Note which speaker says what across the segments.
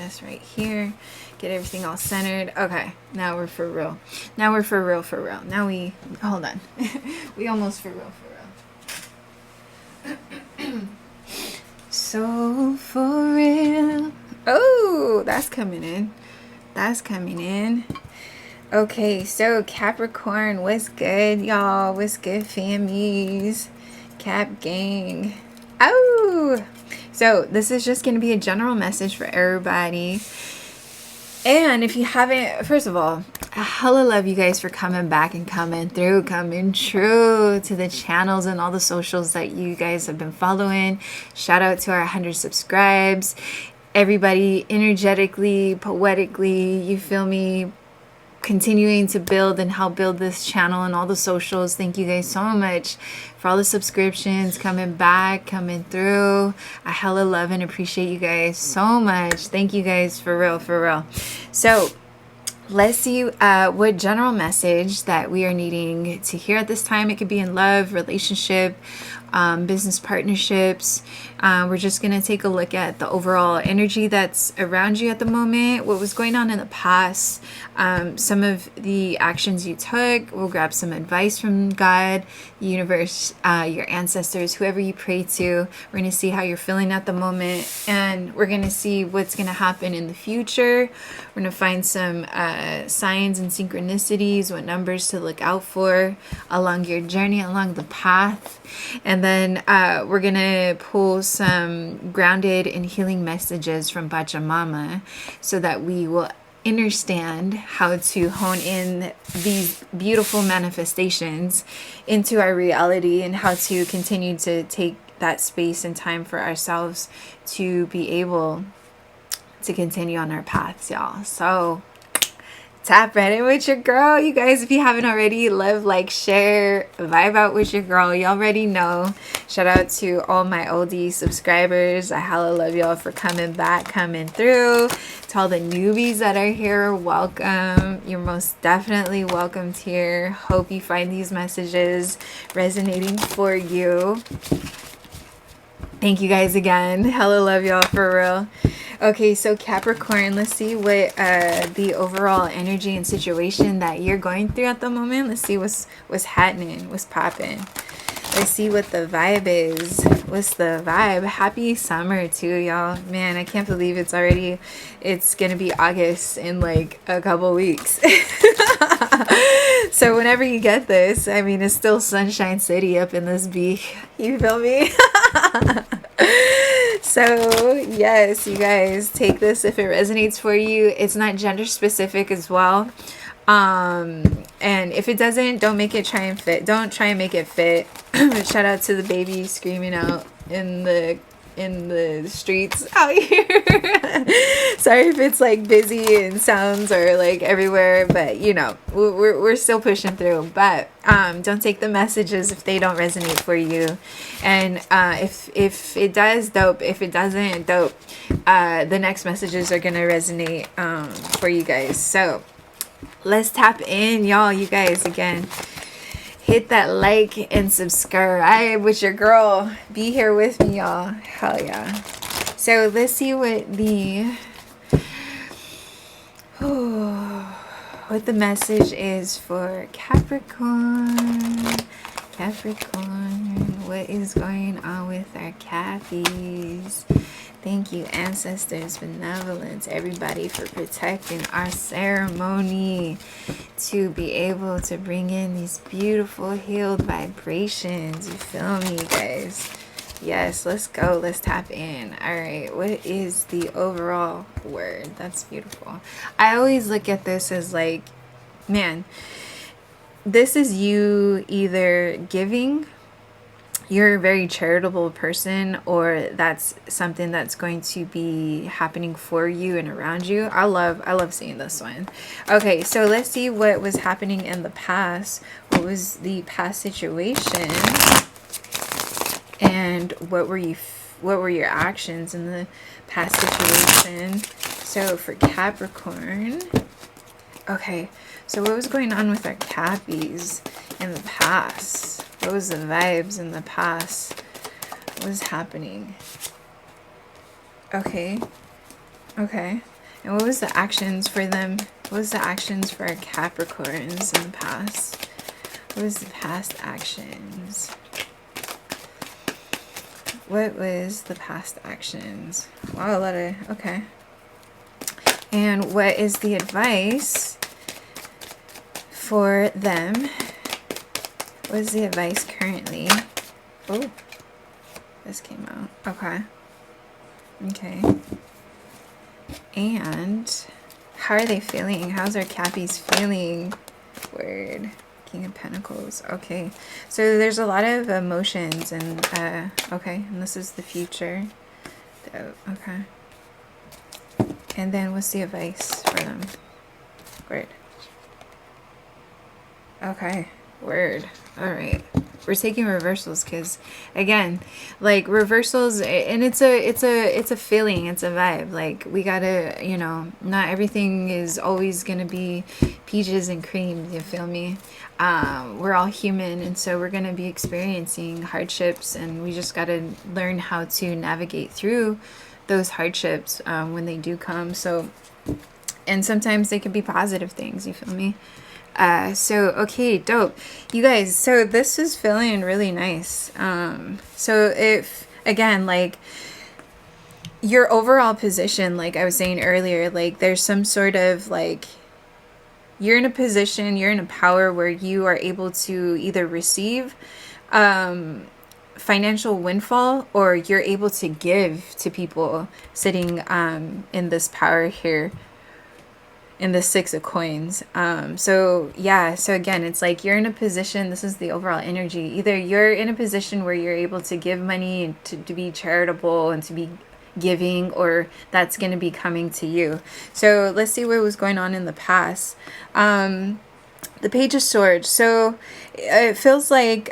Speaker 1: this right here. Get everything all centered. Okay, now we're for real. Now we're for real, for real. Now we, hold on. We almost for real, for real. So for real. Oh, that's coming in. That's coming in. Okay, so Capricorn, what's good, y'all? What's good, fammies? Cap gang. Oh, so this is just going to be a general message for everybody. And if you haven't, first of all, I hella love you guys for coming back and coming through, coming true to the channels and all the socials that you guys have been following. Shout out to our 100 subscribes. Everybody energetically, poetically, you feel me, continuing to build and help build this channel and all the socials. Thank you guys so much for all the subscriptions, coming back, coming through. I hella love and appreciate you guys so much. Thank you guys, for real, for real. So let's see what general message that we are needing to hear at this time. It could be in love, relationship, business partnerships. We're just going to take a look at the overall energy that's around you at the moment, what was going on in the past, some of the actions you took. We'll grab some advice from God, the universe, your ancestors, whoever you pray to. We're going to see how you're feeling at the moment, and we're going to see what's going to happen in the future. We're going to find some signs and synchronicities, what numbers to look out for along your journey, along the path. And then we're going to pull some grounded and healing messages from Pachamama so that we will understand how to hone in these beautiful manifestations into our reality, and how to continue to take that space and time for ourselves to be able to continue on our paths, y'all. So tap right in with your girl, you guys. If you haven't already, love, like, share, vibe out with your girl. You already know. Shout out to all my oldie subscribers. I hella love y'all for coming back, coming through. To all the newbies that are here, welcome. You're most definitely welcomed here. Hope you find these messages resonating for you. Thank you guys again. Hella love y'all, for real. Okay, so Capricorn, let's see what the overall energy and situation that you're going through at the moment. Let's see what's happening, what's popping. Let's see what the vibe is. What's the vibe? Happy summer too, y'all. Man, I can't believe it's gonna be August in like a couple weeks. So whenever you get this, I mean, it's still Sunshine City up in this beak. You feel me? So yes, you guys, take this if it resonates for you. It's not gender specific as well. And if it doesn't, don't make it try and fit. Don't try and make it fit. Shout out to the baby screaming out in the streets out here. Sorry if it's like busy and sounds are like everywhere, but you know, we're still pushing through. But don't take the messages if they don't resonate for you. And if it does, dope. If it doesn't, dope. The next messages are gonna resonate for you guys. So let's tap in, y'all. You guys, again, hit that like and subscribe with your girl. Be here with me, y'all. Hell yeah. So let's see what the message is for Capricorn. Capricorn, what is going on with our Cappies? Thank you, ancestors, benevolence, everybody, for protecting our ceremony to be able to bring in these beautiful healed vibrations. You feel me, guys? Yes, let's go. Let's tap in. All right, what is the overall word? That's beautiful. I always look at this as like, man, this is you either giving, you're a very charitable person, or that's something that's going to be happening for you and around you. I love seeing this one. Okay, so let's see what was happening in the past. What was the past situation, and what were your actions in the past situation? So for Capricorn, okay, so what was going on with our Cappies in the past? What was the vibes in the past? What was happening? Okay. And what was the actions for them? What was the actions for our Capricorns in the past? What was the past actions? What was the past actions? Wow, a lot of, okay. And what is the advice for them? What is the advice currently? Oh, this came out. Okay. Okay. And how are they feeling? How's our Cappies feeling? Word. King of Pentacles. Okay. So there's a lot of emotions and, okay. And this is the future. Okay. And then what's the advice for them? Word. Okay. Word. All right. We're taking reversals because, again, like reversals, and it's a feeling, it's a vibe. Like we gotta, you know, not everything is always gonna be peaches and cream. You feel me? We're all human, and so we're gonna be experiencing hardships, and we just gotta learn how to navigate through those hardships when they do come. So, and sometimes they can be positive things. You feel me? So okay, dope, you guys. So this is feeling really nice. So if again, like your overall position, like I was saying earlier, like there's some sort of like you're in a position, you're in a power where you are able to either receive financial windfall, or you're able to give to people sitting in this power here in the Six of Coins. So yeah, so again, it's like you're in a position, this is the overall energy, either you're in a position where you're able to give money and to be charitable and to be giving, or that's going to be coming to you. So let's see what was going on in the past. The Page of Swords. So it feels like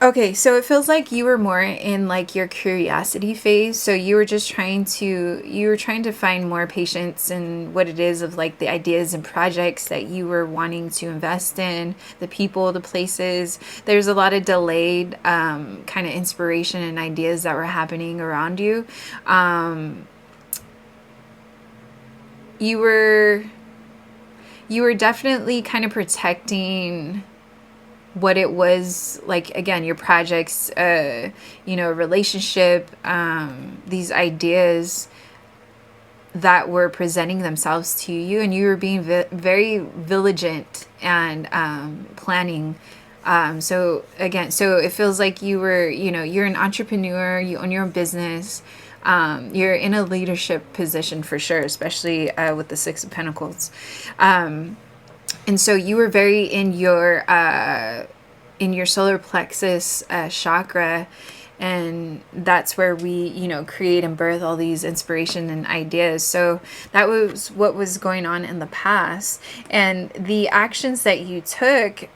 Speaker 1: okay, so it feels like you were more in like your curiosity phase. So you were just trying to find more patience in what it is of like the ideas and projects that you were wanting to invest in, the people, the places. There's a lot of delayed kind of inspiration and ideas that were happening around you. You were definitely kind of protecting what it was like, again, your projects, you know, relationship, these ideas that were presenting themselves to you, and you were being very vigilant and planning. So again, so it feels like you were, you know, you're an entrepreneur, you own your own business, you're in a leadership position for sure, especially with the Six of Pentacles. And so you were very in your solar plexus chakra, and that's where we, you know, create and birth all these inspiration and ideas. So that was what was going on in the past, and the actions that you took,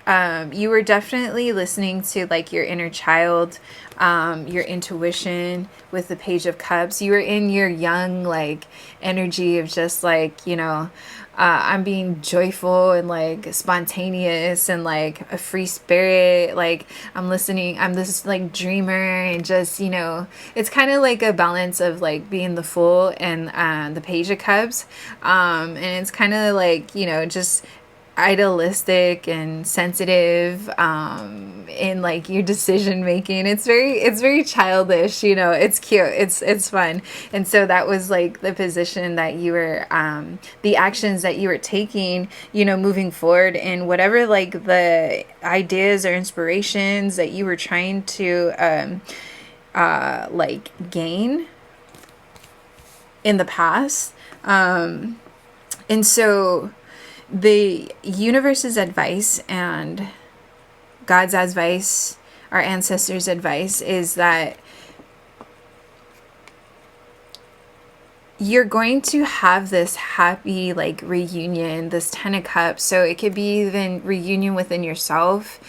Speaker 1: you were definitely listening to like your inner child, your intuition. With the Page of Cups, you were in your young like energy of just like, you know, I'm being joyful and like spontaneous and like a free spirit. Like I'm listening, I'm this like dreamer, and just, you know, it's kind of like a balance of like being the Fool and the Page of Cups. And it's kind of like, you know, just idealistic and sensitive in like your decision making. It's very childish, you know. It's cute, it's fun. And so that was like the position that you were the actions that you were taking, you know, moving forward in whatever like the ideas or inspirations that you were trying to like gain in the past. And so the universe's advice and God's advice, our ancestors' advice, is that you're going to have this happy like reunion, this Ten of Cups. So it could be even reunion within yourself,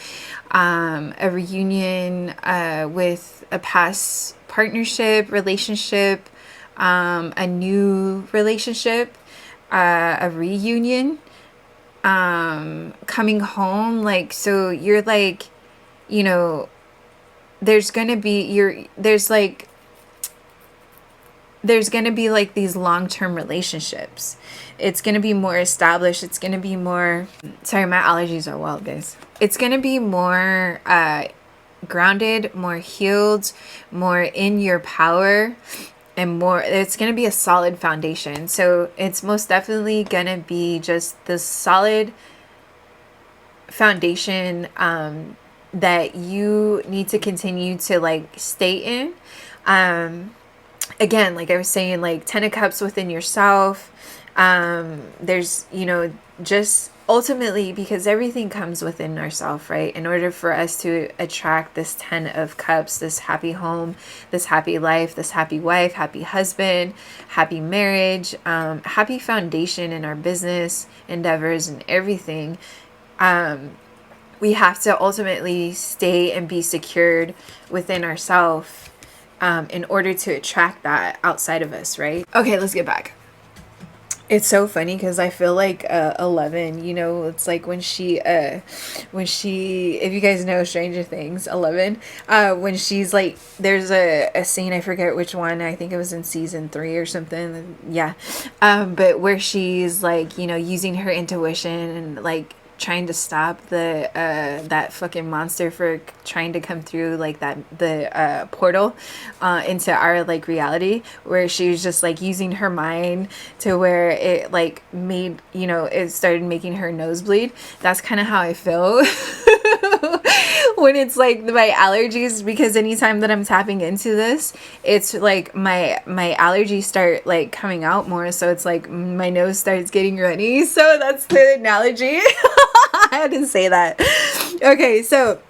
Speaker 1: a reunion with a past partnership, relationship, a new relationship, a reunion, coming home. Like, so you're like, you know, there's gonna be there's going to be like these long-term relationships. It's going to be more established. It's going to be more, sorry, my allergies are wild, guys. It's going to be more grounded, more healed, more in your power, and more, it's going to be a solid foundation. So it's most definitely going to be just the solid foundation that you need to continue to like stay in. Again, like I was saying, like 10 of Cups within yourself. There's, you know, just ultimately, because everything comes within ourselves, right? In order for us to attract this 10 of Cups, this happy home, this happy life, this happy wife, happy husband, happy marriage, happy foundation in our business endeavors and everything, we have to ultimately stay and be secured within ourselves in order to attract that outside of us, right? Okay, let's get back. It's so funny because I feel like 11, you know, it's like when she, if you guys know Stranger Things, 11, when she's like, there's a scene, I forget which one, I think it was in season 3 or something, yeah, but where she's like, you know, using her intuition and like trying to stop the that fucking monster for trying to come through like the portal into our like reality, where she was just like using her mind to where it like made, you know, it started making her nose bleed. That's kind of how I feel when it's like my allergies, because anytime that I'm tapping into this, it's like my allergies start like coming out more, so it's like my nose starts getting runny. So that's the analogy. I had to say that. Okay, so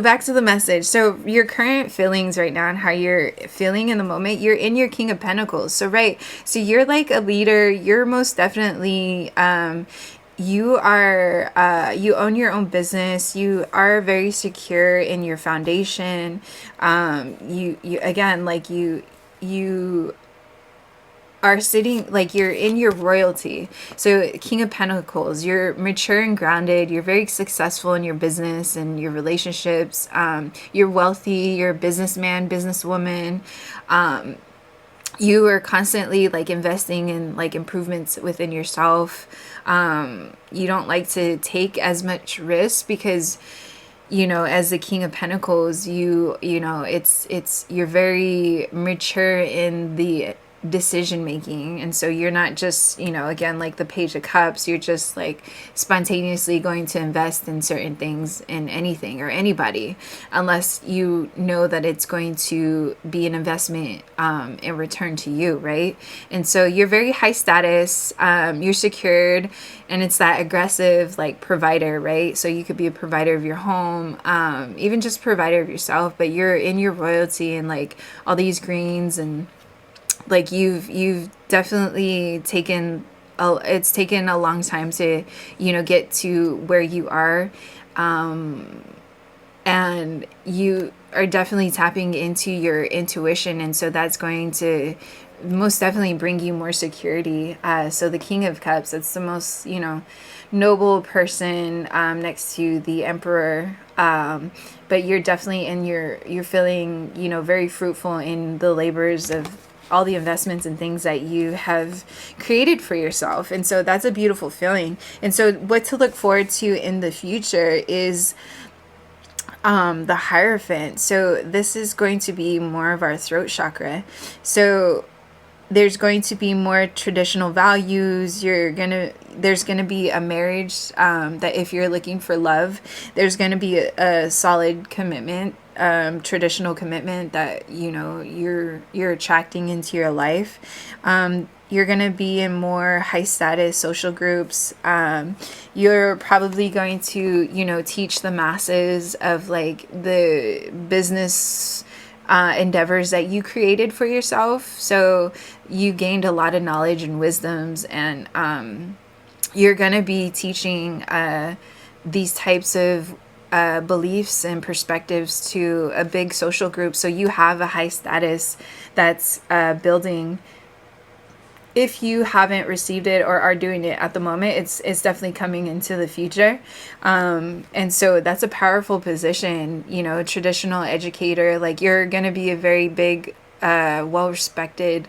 Speaker 1: back to the message. So your current feelings right now and how you're feeling in the moment, you're in your King of Pentacles. So right, so you're like a leader. You're most definitely you are you own your own business. You are very secure in your foundation. You again, like you are sitting, like you're in your royalty. So King of Pentacles, you're mature and grounded. You're very successful in your business and your relationships. You're wealthy. You're a businessman, businesswoman. You are constantly like investing in like improvements within yourself. You don't like to take as much risk because, you know, as the King of Pentacles, you know, it's you're very mature in the decision making, and so you're not just, you know, again, like the Page of Cups, you're just like spontaneously going to invest in certain things, in anything or anybody, unless you know that it's going to be an investment in return to you, right? And so you're very high status, you're secured, and it's that aggressive like provider, right? So you could be a provider of your home, even just provider of yourself, but you're in your royalty and like all these greens, and like you've definitely taken it's taken a long time to, you know, get to where you are, and you are definitely tapping into your intuition, and so that's going to most definitely bring you more security. So the King of Cups, that's the most, you know, noble person, next to the Emperor, but you're definitely in you're feeling, you know, very fruitful in the labors of all the investments and things that you have created for yourself. And so that's a beautiful feeling. And so what to look forward to in the future is the Hierophant. So this is going to be more of our throat chakra. So there's going to be more traditional values. There's gonna be a marriage, that if you're looking for love, there's gonna be a solid commitment, traditional commitment that, you know, you're attracting into your life. You're gonna be in more high status social groups. You're probably going to, you know, teach the masses of like the business endeavors that you created for yourself. So you gained a lot of knowledge and wisdoms, and you're going to be teaching these types of beliefs and perspectives to a big social group. So you have a high status that's building if you haven't received it or are doing it at the moment, it's definitely coming into the future. And so that's a powerful position, you know, traditional educator. Like, you're going to be a very big, well-respected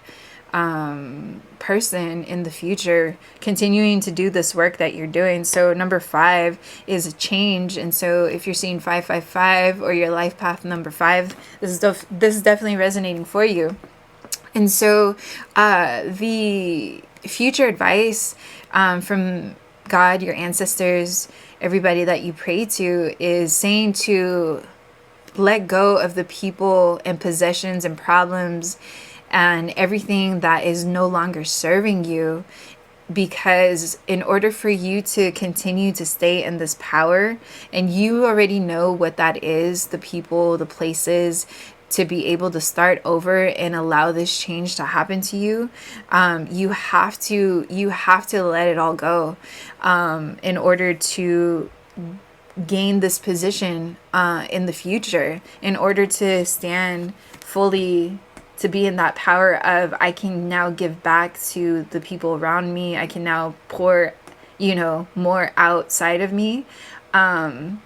Speaker 1: person in the future, continuing to do this work that you're doing. So number 5 is a change. And so if you're seeing 555 or your life path number 5, this is definitely resonating for you. And so the future advice from God, your ancestors, everybody that you pray to, is saying to let go of the people and possessions and problems and everything that is no longer serving you. Because in order for you to continue to stay in this power, and you already know what that is, the people, the places, to be able to start over and allow this change to happen to you, you have to let it all go in order to gain this position in the future, in order to stand fully, to be in that power of, I can now give back to the people around me. I can now pour, you know, more outside of me, and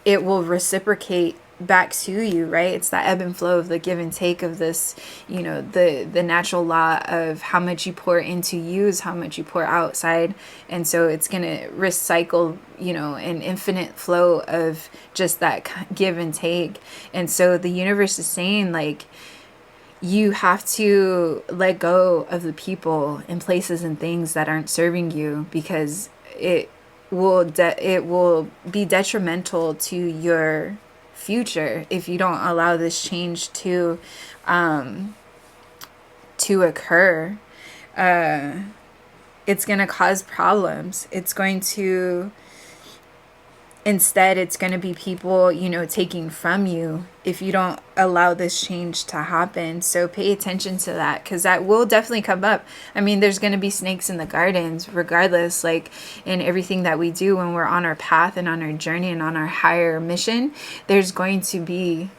Speaker 1: it will reciprocate back to you, right? It's that ebb and flow of the give and take of this, you know, the natural law of how much you pour into you is how much you pour outside. And so it's going to recycle, you know, an infinite flow of just that give and take. And so the universe is saying, like, you have to let go of the people and places and things that aren't serving you, because it will be detrimental to your future if you don't allow this change to occur. It's going to cause problems. It's going to Instead, it's going to be people, you know, taking from you if you don't allow this change to happen. So pay attention to that, because that will definitely come up. I mean, there's going to be snakes in the gardens regardless, like in everything that we do when we're on our path and on our journey and on our higher mission. There's going to be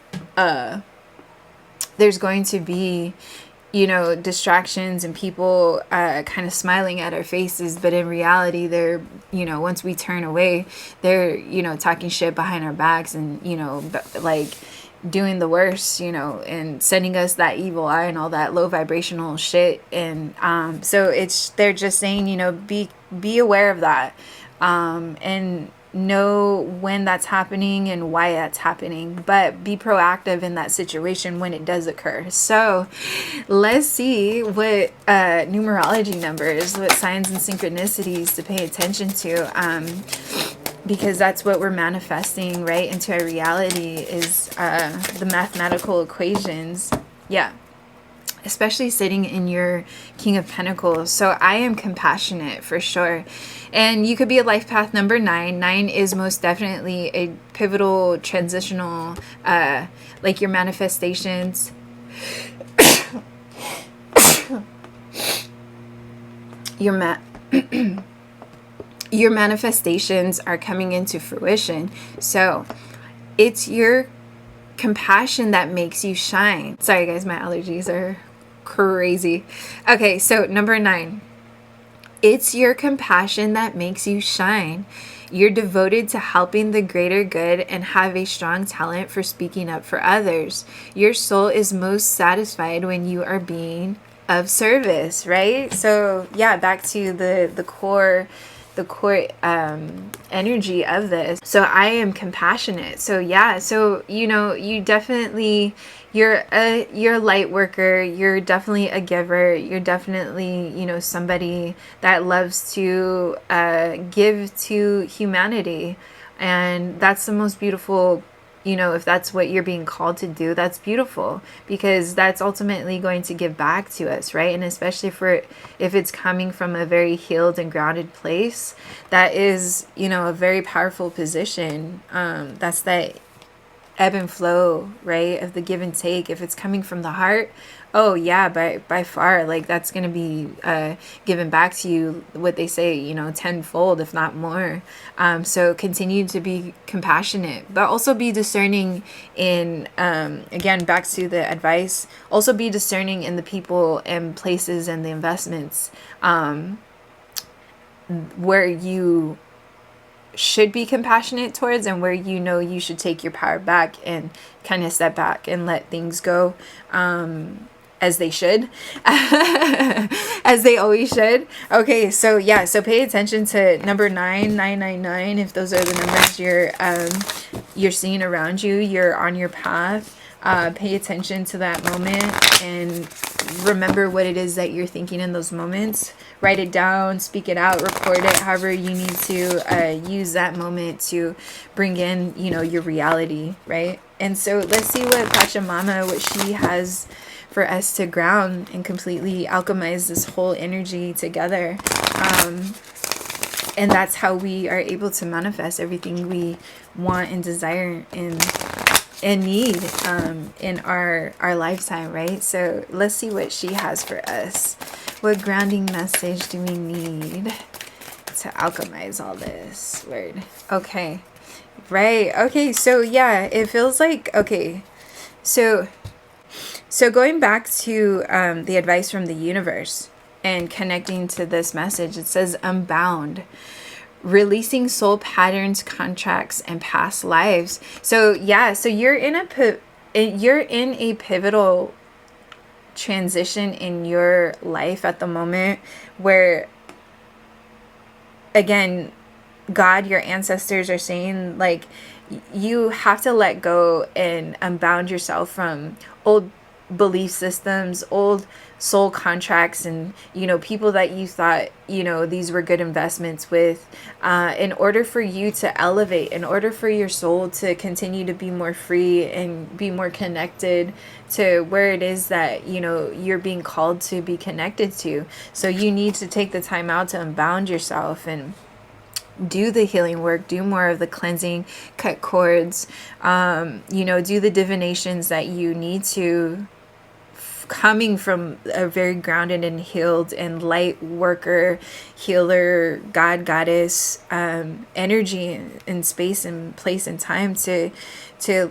Speaker 1: you know, distractions and people kind of smiling at our faces, but in reality, they're, you know, once we turn away, they're, you know, talking shit behind our backs and, you know, like doing the worst, you know, and sending us that evil eye and all that low vibrational shit. And so they're just saying, you know, be aware of that, and know when that's happening and why that's happening, but be proactive in that situation when it does occur. So let's see what numerology numbers, what signs and synchronicities to pay attention to, because that's what we're manifesting right into our reality, is the mathematical equations. Yeah, especially sitting in your King of Pentacles. So I am compassionate for sure. And you could be a life path number 9. 9 is most definitely a pivotal, transitional, like your manifestations. Your manifestations are coming into fruition. So it's your compassion that makes you shine. Sorry guys, my allergies are crazy. Okay, so number 9. It's your compassion that makes you shine. You're devoted to helping the greater good and have a strong talent for speaking up for others. Your soul is most satisfied when you are being of service, right? So yeah, back to the core energy of this. So I am compassionate. So yeah, so you know, you definitely, you're a light worker, you're definitely a giver, you're definitely, you know, somebody that loves to give to humanity. And that's the most beautiful, you know, if that's what you're being called to do, that's beautiful, because that's ultimately going to give back to us, right? And especially if it's coming from a very healed and grounded place, that is, you know, a very powerful position. That's that ebb and flow, right, of the give and take. If it's coming from the heart, oh yeah, by far, like that's going to be given back to you, what they say, you know, tenfold, if not more. So continue to be compassionate, but also be discerning in, again, back to the advice, also be discerning in the people and places and the investments where you should be compassionate towards, and where you know you should take your power back and kind of step back and let things go as they should, as they always should. Okay, so yeah, so pay attention to number 9999. If those are the numbers you're seeing around you, you're on your path. Pay attention to that moment and remember what it is that you're thinking in those moments. Write it down, speak it out, record it, however you need to use that moment to bring in, you know, your reality, right? And so let's see what Pachamama, what she has for us to ground and completely alchemize this whole energy together. And that's how we are able to manifest everything we want and desire and need in our lifetime, right? So let's see what she has for us. What grounding message do we need to alchemize all this? Word. Okay. Right. Okay. So yeah, it feels like, okay. So going back to the advice from the universe and connecting to this message, it says unbound. Releasing soul patterns, contracts, and past lives. So yeah, so you're in a pivotal transition in your life at the moment where, again, God, your ancestors are saying, like, you have to let go and unbound yourself from old belief systems, old soul contracts, and, you know, people that you thought, you know, these were good investments with, in order for you to elevate, in order for your soul to continue to be more free and be more connected to where it is that, you know, you're being called to be connected to. So you need to take the time out to unbound yourself and do the healing work, do more of the cleansing, cut cords, you know, do the divinations that you need to, coming from a very grounded and healed and light worker, healer, God, goddess, energy and space and place and time to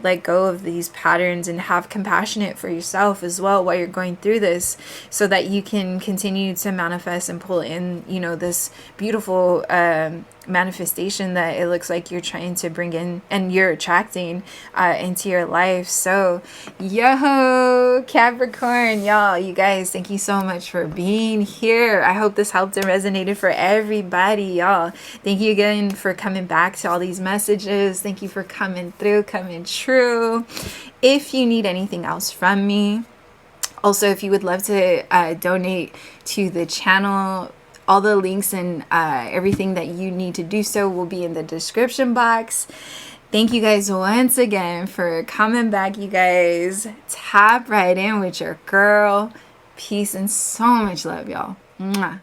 Speaker 1: let go of these patterns and have compassionate for yourself as well while you're going through this, so that you can continue to manifest and pull in, you know, this beautiful manifestation that it looks like you're trying to bring in and you're attracting into your life. So yo, Capricorn, y'all, you guys, thank you so much for being here. I hope this helped and resonated for everybody, y'all. Thank you again for coming back to all these messages. Thank you for coming through, coming true. If you need anything else from me, also, if you would love to donate to the channel, all the links and everything that you need to do so will be in the description box. Thank you guys once again for coming back, you guys. Tap right in with your girl. Peace and so much love, y'all. Mwah.